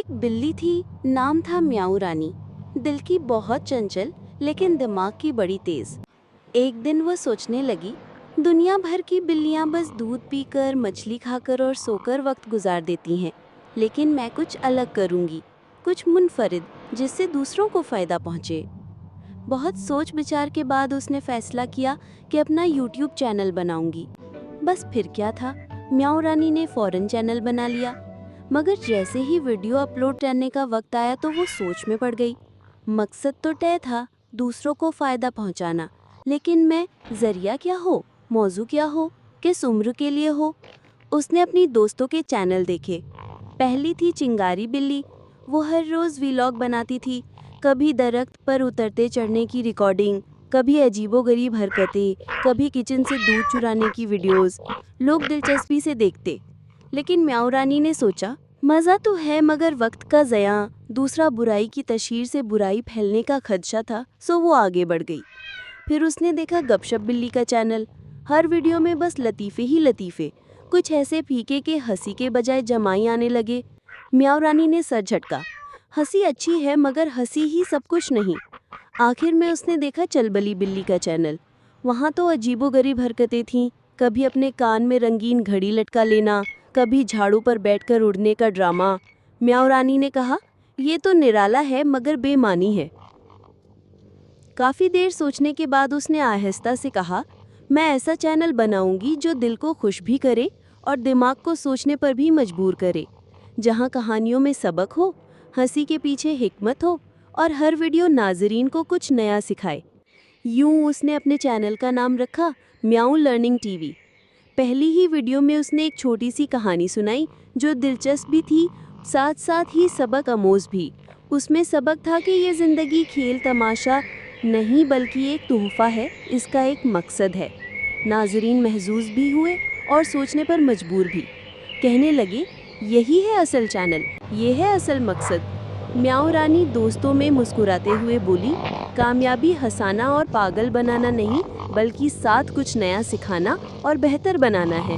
एक बिल्ली थी, नाम था म्याऊ रानी। दिल की बहुत चंचल, लेकिन दिमाग की बड़ी तेज। एक दिन वो सोचने लगी, दुनिया भर की बिल्लियां बस दूध पीकर, मछली खाकर और सोकर वक्त गुजार देती हैं, लेकिन मैं कुछ अलग करूंगी, कुछ मुनफरिद, जिससे दूसरों को फायदा पहुंचे। बहुत सोच विचार के बाद उसने फैसला किया कि अपना यूट्यूब चैनल बनाऊंगी। बस फिर क्या था, म्याऊ रानी ने फौरन चैनल बना लिया। मगर जैसे ही वीडियो अपलोड करने का वक्त आया तो वो सोच में पड़ गई। मकसद तो तय था, दूसरों को फायदा पहुंचाना, लेकिन मैं जरिया क्या हो, मौजू क्या हो, किस उम्र के लिए हो। उसने अपनी दोस्तों के चैनल देखे। पहली थी चिंगारी बिल्ली। वो हर रोज व्लॉग बनाती थी, कभी दरख्त पर उतरते चढ़ने की रिकॉर्डिंग, कभी अजीबोगरीब हरकतें, कभी किचन से दूध चुराने की वीडियोस। लोग दिलचस्पी से देखते, लेकिन म्याऊ रानी ने सोचा, मज़ा तो है मगर वक्त का ज़या। दूसरा बुराई की तशहीर से बुराई फैलने का खदशा था, सो वो आगे बढ़ गई। फिर उसने देखा गपशप बिल्ली का चैनल। हर वीडियो में बस लतीफ़े ही लतीफ़े, कुछ ऐसे फीके के हंसी के बजाय जमाई आने लगे। म्याऊ रानी ने सर झटका। हंसी अच्छी है मगर हंसी ही सब कुछ नहीं। आखिर में उसने देखा चलबली बिल्ली का चैनल। वहाँ तो अजीबोगरीब हरकतें थीं, कभी अपने कान में रंगीन घड़ी लटका लेना, कभी झाड़ू पर बैठकर उड़ने का ड्रामा। म्याऊ रानी ने कहा, ये तो निराला है मगर बेमानी है। काफ़ी देर सोचने के बाद उसने आहिस्ता से कहा, मैं ऐसा चैनल बनाऊंगी जो दिल को खुश भी करे और दिमाग को सोचने पर भी मजबूर करे, जहां कहानियों में सबक हो, हंसी के पीछे हिकमत हो और हर वीडियो नाजरीन को कुछ नया सिखाए। यूं उसने अपने चैनल का नाम रखा म्याऊ लर्निंग टीवी। पहली ही वीडियो में उसने एक छोटी सी कहानी सुनाई जो दिलचस्प भी थी, साथ साथ ही सबक आमोज भी। उसमें सबक था कि ये ज़िंदगी खेल तमाशा नहीं बल्कि एक तोहफा है, इसका एक मकसद है। नाजरीन महजूज भी हुए और सोचने पर मजबूर भी। कहने लगे, यही है असल चैनल, ये है असल मकसद। म्याऊ रानी दोस्तों में मुस्कुराते हुए बोली, कामयाबी हंसाना और पागल बनाना नहीं, बल्कि साथ कुछ नया सिखाना और बेहतर बनाना है।